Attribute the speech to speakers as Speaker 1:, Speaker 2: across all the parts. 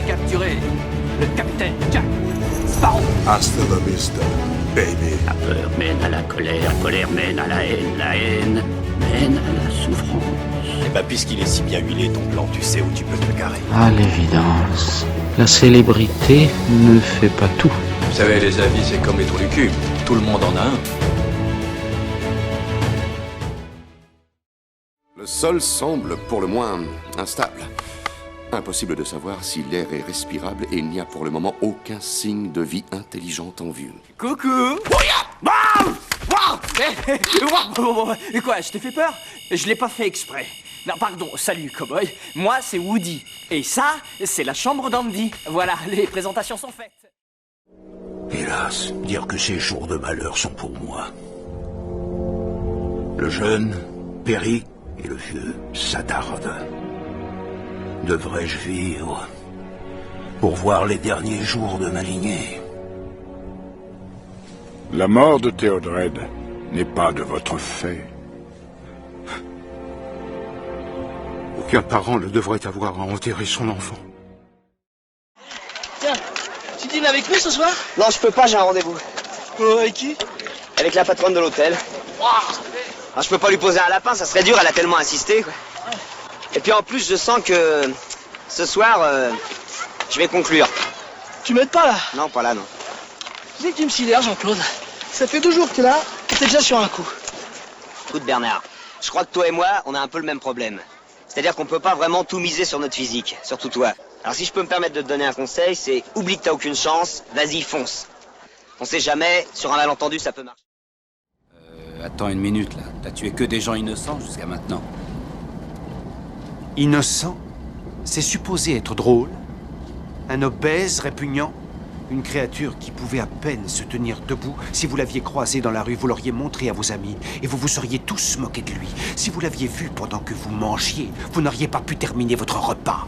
Speaker 1: capturé le capitaine Jack Sparrow.
Speaker 2: Hasta la vista, baby.
Speaker 3: La peur mène à la colère mène à la haine mène à la souffrance.
Speaker 4: Eh ben, puisqu'il est si bien huilé, ton plan, tu sais où tu peux te garer.
Speaker 5: À l'évidence, la célébrité ne fait pas tout.
Speaker 6: Vous savez, les avis, c'est comme les trous du cul. Tout le monde en a un.
Speaker 7: Le sol semble pour le moins instable. Impossible de savoir si l'air est respirable et il n'y a pour le moment aucun signe de vie intelligente en vue.
Speaker 1: Coucou. Quoi, je t'ai fait peur? Je l'ai pas fait exprès. Non, pardon, salut, cowboy. Moi, c'est Woody. Et ça, c'est la chambre d'Andy. Voilà, les présentations sont faites.
Speaker 8: Hélas, dire que ces jours de malheur sont pour moi. Le jeune périt et le vieux s'attarde. Devrais-je vivre pour voir les derniers jours de ma lignée?
Speaker 2: La mort de Théodred n'est pas de votre fait. Aucun parent ne devrait avoir à enterrer son enfant.
Speaker 9: Tiens, tu dînes avec nous ce soir?
Speaker 10: Non, je peux pas, j'ai un rendez-vous.
Speaker 9: Avec qui?
Speaker 10: Avec la patronne de l'hôtel. Je peux pas lui poser un lapin, ça serait dur, elle a tellement insisté, quoi. Et puis en plus, je sens que ce soir, je vais conclure.
Speaker 9: Tu m'aides pas là?
Speaker 10: Non, pas là, non.
Speaker 9: Tu sais que tu me sidères, Jean-Claude. Ça fait 2 jours que t'es là, que t'es déjà sur un coup.
Speaker 10: Écoute, Bernard, je crois que toi et moi, on a un peu le même problème. C'est-à-dire qu'on peut pas vraiment tout miser sur notre physique, surtout toi. Alors si je peux me permettre de te donner un conseil, c'est oublie que t'as aucune chance, vas-y, fonce. On sait jamais, sur un malentendu, ça peut marcher.
Speaker 6: Attends une minute, là. T'as tué que des gens innocents jusqu'à maintenant.
Speaker 11: Innocent? C'est supposé être drôle? Un obèse répugnant? Une créature qui pouvait à peine se tenir debout. Si vous l'aviez croisé dans la rue, vous l'auriez montré à vos amis et vous vous seriez tous moqués de lui. Si vous l'aviez vu pendant que vous mangiez, vous n'auriez pas pu terminer votre repas.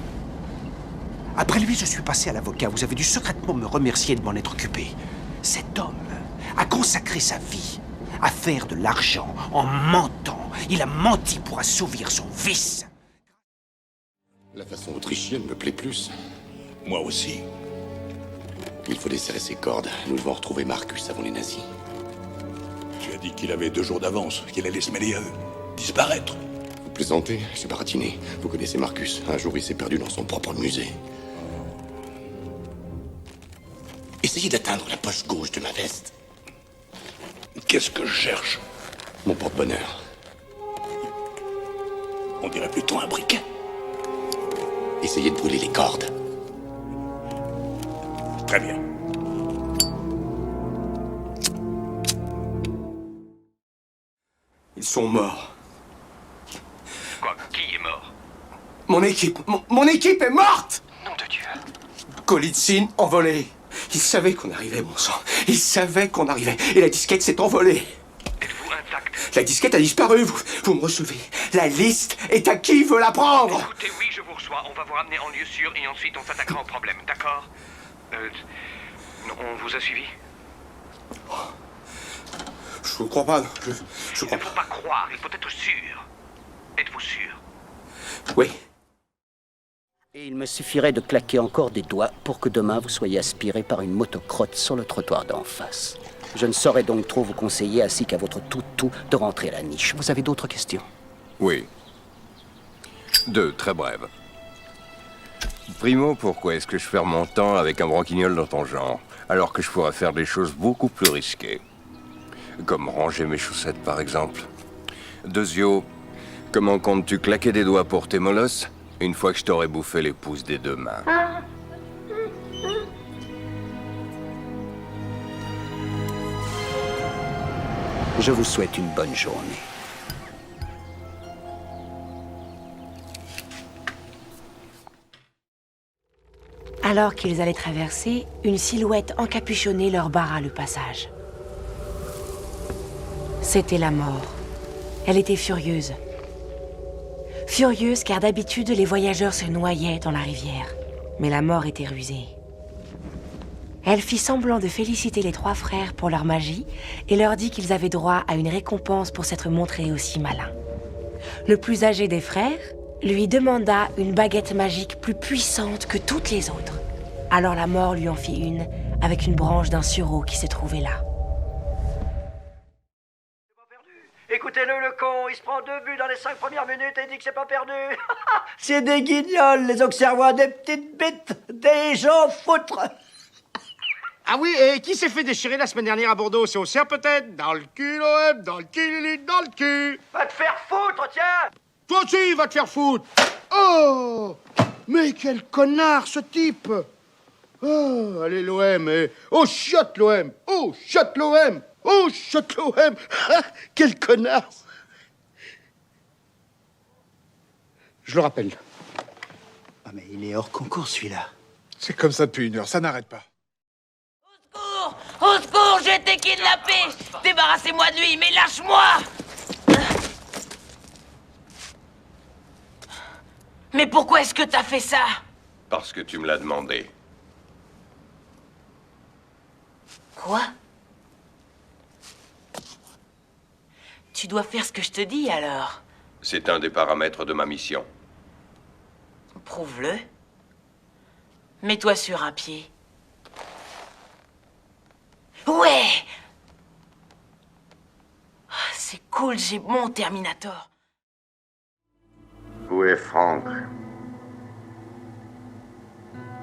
Speaker 11: Après lui, je suis passé à l'avocat. Vous avez dû secrètement me remercier de m'en être occupé. Cet homme a consacré sa vie à faire de l'argent en mentant. Il a menti pour assouvir son vice.
Speaker 7: La façon autrichienne me plaît plus.
Speaker 8: Moi aussi.
Speaker 7: Il faut desserrer ses cordes. Nous devons retrouver Marcus avant les nazis.
Speaker 8: Tu as dit qu'il avait 2 jours d'avance, qu'il allait se mêler à eux. Disparaître.
Speaker 7: Vous plaisantez? J'ai baratiné. Vous connaissez Marcus. Un jour, il s'est perdu dans son propre musée. Essayez d'atteindre la poche gauche de ma veste.
Speaker 8: Qu'est-ce que je cherche?
Speaker 7: Mon porte-bonheur.
Speaker 8: On dirait plutôt un briquet.
Speaker 7: Essayez de brûler les cordes.
Speaker 8: Très bien.
Speaker 1: Ils sont morts.
Speaker 3: Quoi? Qui est mort?
Speaker 1: Mon équipe, mon équipe est morte!
Speaker 3: Nom de Dieu.
Speaker 1: Golitsyn envolé. Il savait qu'on arrivait, mon sang. Il savait qu'on arrivait. Et la disquette s'est envolée.
Speaker 3: Êtes-vous intact?
Speaker 1: La disquette a disparu. Vous me recevez. La liste est à qui veut la prendre?
Speaker 3: Écoutez, oui, je vous reçois. On va vous ramener en lieu sûr et ensuite on s'attaquera au problème, d'accord? Non, on vous a suivi?
Speaker 1: Je vous crois pas. Je
Speaker 3: Il
Speaker 1: crois
Speaker 3: ne faut
Speaker 1: pas.
Speaker 3: pas croire, il faut être sûr. Êtes-vous sûr?
Speaker 1: Oui.
Speaker 5: Et il me suffirait de claquer encore des doigts pour que demain vous soyez aspiré par une motocrotte sur le trottoir d'en face. Je ne saurais donc trop vous conseiller, ainsi qu'à votre toutou, de rentrer à la niche. Vous avez d'autres questions?
Speaker 12: Oui. 2, très brèves. Primo, pourquoi est-ce que je perds mon temps avec un branquignol dans ton genre, alors que je pourrais faire des choses beaucoup plus risquées? Comme ranger mes chaussettes, par exemple. Deuxio, comment comptes-tu claquer des doigts pour tes molosses, une fois que je t'aurai bouffé les pouces des 2 mains?
Speaker 5: Je vous souhaite une bonne journée.
Speaker 13: Alors qu'ils allaient traverser, une silhouette encapuchonnée leur barra le passage. C'était la mort. Elle était furieuse. Furieuse car d'habitude, les voyageurs se noyaient dans la rivière. Mais la mort était rusée. Elle fit semblant de féliciter les 3 frères pour leur magie et leur dit qu'ils avaient droit à une récompense pour s'être montrés aussi malins. Le plus âgé des frères lui demanda une baguette magique plus puissante que toutes les autres. Alors la mort lui en fit une, avec une branche d'un sureau qui se trouvait là.
Speaker 14: Écoutez-le, le con, il se prend 2 buts dans les 5 premières minutes et il dit que c'est pas perdu. C'est des guignols, les Auxerrois, des petites bites, des gens foutres.
Speaker 15: Ah oui, et qui s'est fait déchirer la semaine dernière à Bordeaux? C'est Auxerre peut-être? Dans le cul, l'OM, dans le cul, dans le cul.
Speaker 14: Va te faire foutre, tiens.
Speaker 15: Toi aussi, va te faire foutre. Oh, mais quel connard, ce type. Oh, allez, l'OM, et... Oh, chiotte, l'OM. Oh, chiotte, l'OM. Oh, chiotte, l'OM. Quel connard. Je le rappelle.
Speaker 16: Ah, mais il est hors concours, celui-là.
Speaker 8: C'est comme ça depuis 1 heure, ça n'arrête pas.
Speaker 17: Au secours, j'ai été kidnappé! Débarrassez-moi de lui, mais lâche-moi! Mais pourquoi est-ce que t'as fait ça?
Speaker 12: Parce que tu me l'as demandé.
Speaker 17: Quoi? Tu dois faire ce que je te dis, alors.
Speaker 12: C'est un des paramètres de ma mission.
Speaker 17: Prouve-le. Mets-toi sur un pied. Ouais! C'est cool, j'ai mon Terminator.
Speaker 18: Où est Franck?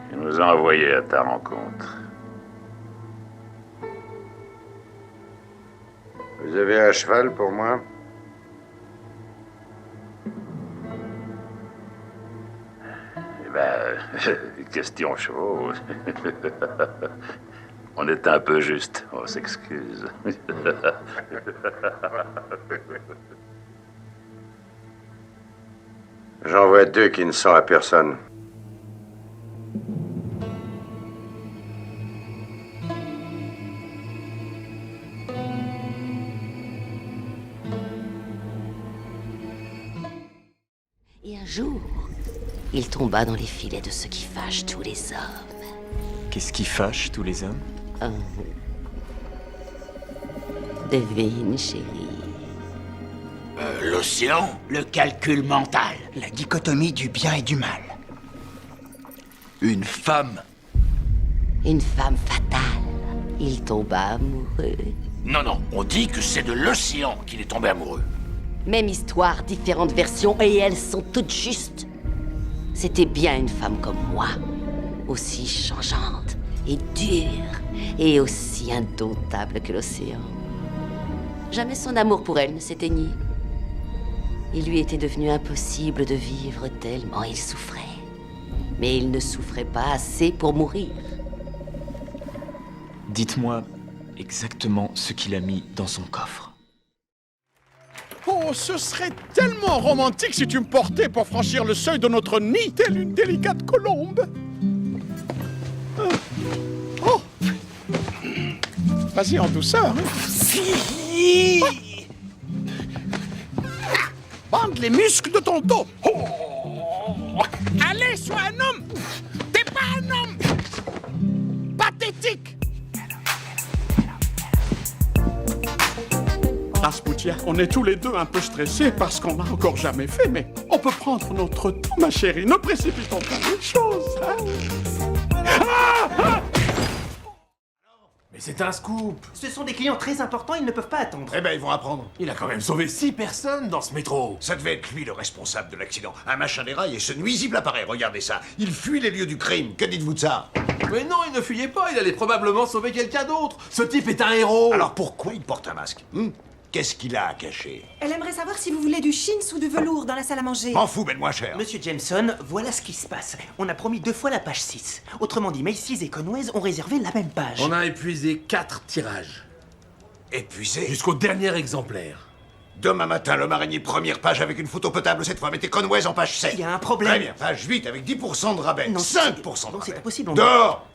Speaker 18: Il nous a envoyés à ta rencontre. Vous avez un cheval pour moi? Eh ben, question chevaux. On est un peu juste, on s'excuse. J'en vois 2 qui ne sont à personne.
Speaker 19: Et un jour, il tomba dans les filets de ce qui fâche tous les hommes.
Speaker 20: Qu'est-ce qui fâche tous les hommes?
Speaker 19: Devine, chérie.
Speaker 16: L'océan, le calcul mental, la dichotomie du bien et du mal. Une femme.
Speaker 19: Une femme fatale. Il tomba amoureux.
Speaker 16: Non, on dit que c'est de l'océan qu'il est tombé amoureux.
Speaker 19: Même histoire, différentes versions, et elles sont toutes justes. C'était bien une femme comme moi, aussi changeante et dure, et aussi indomptable que l'océan. Jamais son amour pour elle ne s'éteignit. Il lui était devenu impossible de vivre tellement il souffrait. Mais il ne souffrait pas assez pour mourir.
Speaker 20: Dites-moi exactement ce qu'il a mis dans son coffre.
Speaker 15: Oh, ce serait tellement romantique si tu me portais pour franchir le seuil de notre nid, telle une délicate colombe. Oh. Vas-y, en douceur. Hein. Bande les muscles de ton dos. Oh. Allez, sois un homme. T'es pas un homme. Pathétique. Rasputia, on est tous les deux un peu stressés parce qu'on n'a encore jamais fait, mais on peut prendre notre temps, ma chérie. Ne précipitons pas les choses, hein.
Speaker 21: Mais c'est un scoop! Ce sont des clients très importants, ils ne peuvent pas attendre.
Speaker 15: Eh ben, ils vont apprendre.
Speaker 21: Il a quand même sauvé 6 personnes dans ce métro.
Speaker 22: Ça devait être lui le responsable de l'accident. Un machin déraille et ce nuisible apparaît, regardez ça. Il fuit les lieux du crime, que dites-vous de ça?
Speaker 21: Mais non, il ne fuyait pas, il allait probablement sauver quelqu'un d'autre. Ce type est un héros.
Speaker 22: Alors pourquoi il porte un masque? Qu'est-ce qu'il a à cacher?
Speaker 23: Elle aimerait savoir si vous voulez du chintz ou du velours dans la salle à manger.
Speaker 22: M'en fous, mais moins cher.
Speaker 16: Monsieur Jameson, voilà ce qui se passe. On a promis 2 fois la page 6. Autrement dit, Macy's et Conway's ont réservé la même page.
Speaker 21: On a épuisé 4 tirages.
Speaker 22: Épuisé?
Speaker 21: Jusqu'au dernier exemplaire.
Speaker 22: Demain matin, l'homme araignée première page avec une photo potable cette fois. Mettez Conway's en page 7.
Speaker 16: Il y a un problème.
Speaker 22: Très bien, page 8 avec 10% de rabais.
Speaker 16: Non,
Speaker 22: 5% de
Speaker 16: non,
Speaker 22: rabais.
Speaker 16: c'est impossible.
Speaker 22: Dehors!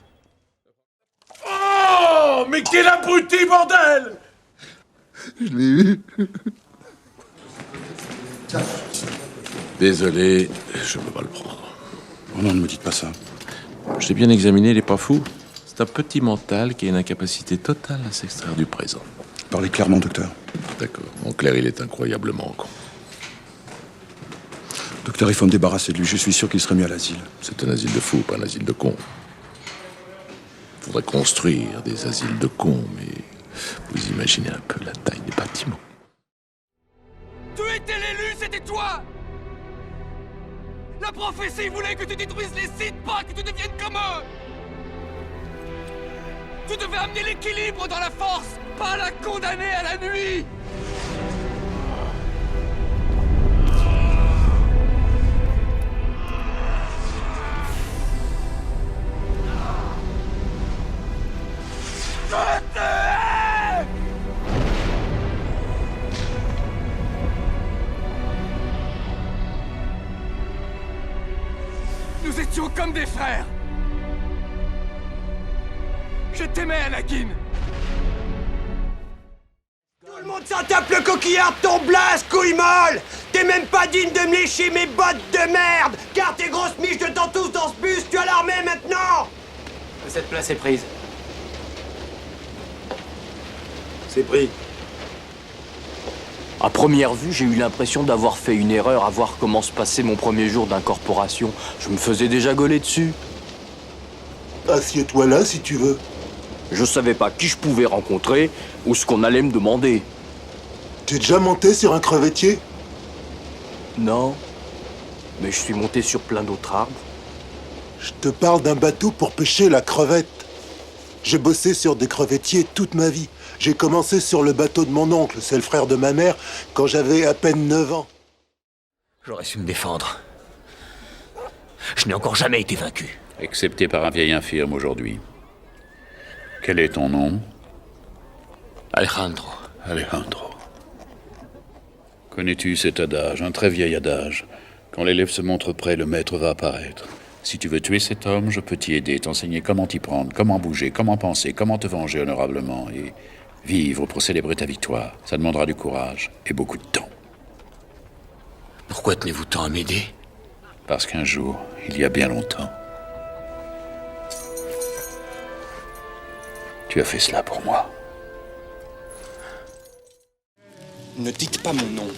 Speaker 21: Oh, mais quel abruti, bordel!
Speaker 24: Je l'ai eu.
Speaker 25: Désolé, je peux pas le prendre.
Speaker 24: Oh non, ne me dites pas ça.
Speaker 25: Je l'ai bien examiné, il est pas fou. C'est un petit mental qui a une incapacité totale à s'extraire du présent.
Speaker 24: Parlez clairement, docteur.
Speaker 25: D'accord. En clair, il est incroyablement con.
Speaker 24: Docteur, il faut me débarrasser de lui. Je suis sûr qu'il serait mis à l'asile.
Speaker 25: C'est un asile de fous, pas un asile de cons. faudrait construire des asiles de cons, mais vous imaginez un peu la taille des bâtiments.
Speaker 2: Tu étais l'élu, c'était toi! La prophétie voulait que tu détruises les Sith, pas que tu deviennes comme eux! Tu devais amener l'équilibre dans la force, pas la condamner à la nuit! Nous étions comme des frères. Je t'aimais, Anakin.
Speaker 14: Tout le monde s'en tape le coquillard de ton blase, couille molle! T'es même pas digne de me lécher mes bottes de merde! Car tes grosses miches de tous dans ce bus, tu as l'armée maintenant!
Speaker 20: Cette place est prise.
Speaker 21: C'est pris.
Speaker 1: À première vue, j'ai eu l'impression d'avoir fait une erreur à voir comment se passait mon premier jour d'incorporation. Je me faisais déjà gauler dessus.
Speaker 21: Assieds-toi là si tu veux.
Speaker 1: Je savais pas qui je pouvais rencontrer ou ce qu'on allait me demander.
Speaker 21: T'es déjà monté sur un crevettier?
Speaker 1: Non, mais je suis monté sur plein d'autres arbres.
Speaker 21: Je te parle d'un bateau pour pêcher la crevette. J'ai bossé sur des crevettiers toute ma vie. J'ai commencé sur le bateau de mon oncle, c'est le frère de ma mère, quand j'avais à peine 9 ans.
Speaker 4: J'aurais su me défendre. Je n'ai encore jamais été vaincu.
Speaker 18: Excepté par un vieil infirme aujourd'hui. Quel est ton nom?
Speaker 4: Alejandro.
Speaker 18: Alejandro. Connais-tu cet adage, un très vieil adage? Quand l'élève se montre prêt, le maître va apparaître. Si tu veux tuer cet homme, je peux t'y aider, t'enseigner comment t'y prendre, comment bouger, comment penser, comment te venger honorablement et vivre pour célébrer ta victoire. Ça demandera du courage et beaucoup de temps.
Speaker 4: Pourquoi tenez-vous tant à m'aider?
Speaker 18: Parce qu'un jour, il y a bien longtemps, tu as fait cela pour moi.
Speaker 6: Ne dites pas mon nom.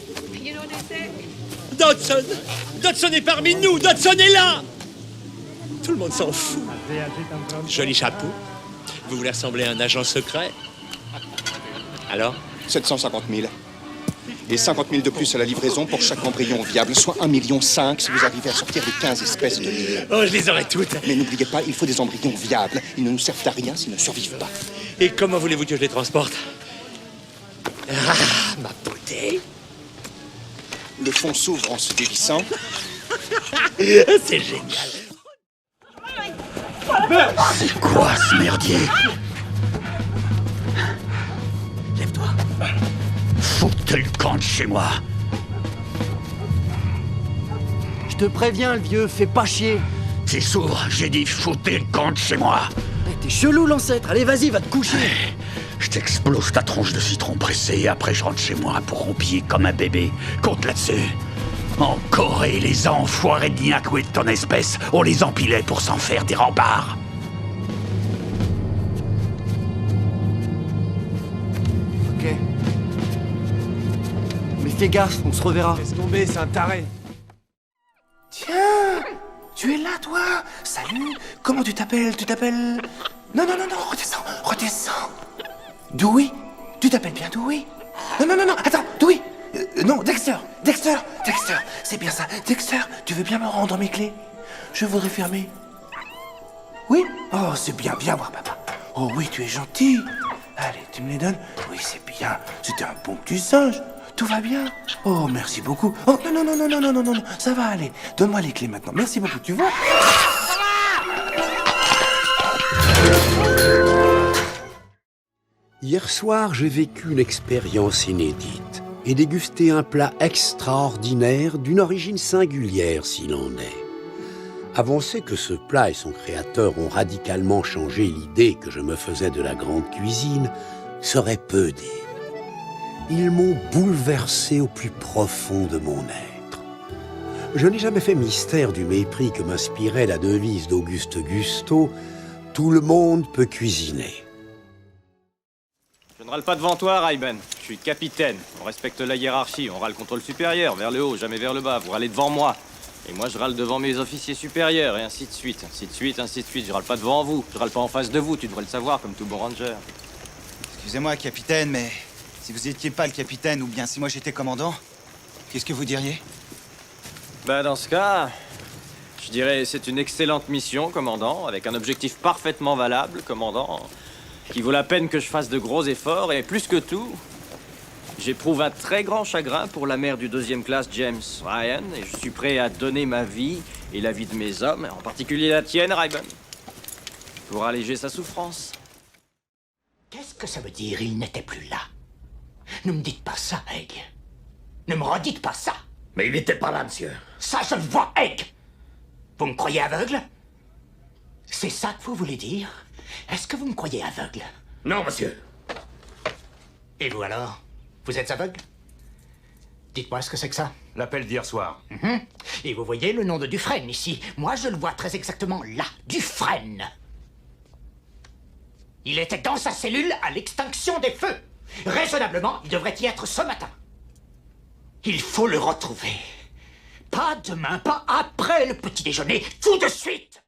Speaker 4: Dodson! Dodson est parmi nous! Dodson est là! Tout le monde s'en fout. Joli chapeau. Vous voulez ressembler à un agent secret? Alors?
Speaker 6: 750 000. Et 50 000 de plus à la livraison pour chaque embryon viable, soit 1,5 million si vous arrivez à sortir les 15 espèces de l'île.
Speaker 4: Oh, je les aurai toutes.
Speaker 6: Mais n'oubliez pas, il faut des embryons viables. Ils ne nous servent à rien s'ils ne survivent pas.
Speaker 4: Et comment voulez-vous que je les transporte? Ah, ma beauté.
Speaker 6: Le fond s'ouvre en se dévissant.
Speaker 4: C'est génial.
Speaker 6: C'est quoi ce merdier?
Speaker 4: Lève-toi. Foutez le camp de chez moi.
Speaker 14: Je te préviens, le vieux, fais pas chier.
Speaker 4: C'est sourd, j'ai dit foutez le camp de chez moi.
Speaker 14: T'es chelou, l'ancêtre. Allez, vas-y, va te coucher.
Speaker 4: Je t'explose ta tronche de citron pressé et après je rentre chez moi pour roupiller comme un bébé. Compte là-dessus. En Corée, les enfoirés de Niakwe de ton espèce, on les empilait pour s'en faire des remparts.
Speaker 14: Ok. Mais fais gaffe, on se reverra.
Speaker 21: Laisse tomber, c'est un taré.
Speaker 2: Tiens, tu es là, toi. Salut. Comment tu t'appelles? Tu t'appelles... Non, redescends, redescends. Dewey? Tu t'appelles bien Dewey? Non, attends, Dewey. Non, Dexter, c'est bien ça. Dexter, tu veux bien me rendre mes clés? Je voudrais fermer. Oui? Oh, c'est bien, viens voir papa. Oh oui, tu es gentil. Allez, tu me les donnes? Oui, c'est bien. C'était un bon petit singe. Tout va bien? Oh, merci beaucoup. Oh, non, ça va aller. Donne-moi les clés maintenant. Merci beaucoup, tu vois?
Speaker 9: Hier soir, j'ai vécu une expérience inédite et dégusté un plat extraordinaire d'une origine singulière s'il en est. Avancer que ce plat et son créateur ont radicalement changé l'idée que je me faisais de la grande cuisine serait peu dire. Ils m'ont bouleversé au plus profond de mon être. Je n'ai jamais fait mystère du mépris que m'inspirait la devise d'Auguste Gusteau « Tout le monde peut cuisiner ».
Speaker 10: Je ne râle pas devant toi, Ray-Ben. Je suis capitaine. On respecte la hiérarchie. On râle contre le supérieur, vers le haut, jamais vers le bas. Vous râlez devant moi. Et moi, je râle devant mes officiers supérieurs, et ainsi de suite, ainsi de suite, ainsi de suite. Je râle pas devant vous, je râle pas en face de vous, tu devrais le savoir, comme tout bon ranger.
Speaker 3: Excusez-moi, capitaine, mais si vous étiez pas le capitaine, ou bien si moi j'étais commandant, qu'est-ce que vous diriez?
Speaker 10: Bah, dans ce cas, je dirais c'est une excellente mission, commandant, avec un objectif parfaitement valable, commandant, qui vaut la peine que je fasse de gros efforts, et plus que tout, j'éprouve un très grand chagrin pour la mère du 2e classe James Ryan, et je suis prêt à donner ma vie et la vie de mes hommes, en particulier la tienne, Rayburn, pour alléger sa souffrance.
Speaker 16: Qu'est-ce que ça veut dire, il n'était plus là? Ne me dites pas ça, Egg. Ne me redites pas ça.
Speaker 4: Mais il n'était pas là, monsieur.
Speaker 16: Ça, je le vois, Egg. Vous me croyez aveugle? C'est ça que vous voulez dire? Est-ce que vous me croyez aveugle?
Speaker 4: Non, monsieur.
Speaker 16: Et vous alors? Vous êtes aveugle? Dites-moi ce que c'est que ça.
Speaker 22: L'appel d'hier soir.
Speaker 16: Et vous voyez le nom de Dufresne ici. Moi, je le vois très exactement là. Dufresne. Il était dans sa cellule à l'extinction des feux. Raisonnablement, il devrait y être ce matin. Il faut le retrouver. Pas demain, pas après le petit déjeuner, tout de suite.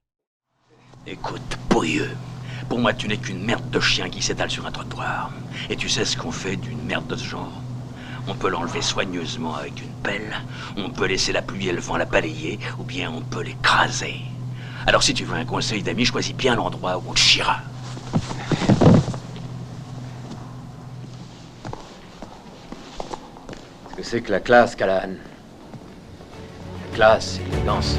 Speaker 4: Écoute, pourrieux. Pour moi, tu n'es qu'une merde de chien qui s'étale sur un trottoir. Et tu sais ce qu'on fait d'une merde de ce genre? On peut l'enlever soigneusement avec une pelle, on peut laisser la pluie et le vent la balayer, ou bien on peut l'écraser. Alors si tu veux un conseil d'ami, choisis bien l'endroit où on te chiera.
Speaker 5: Qu'est-ce que c'est que la classe, Callahan? La classe et l'élégance.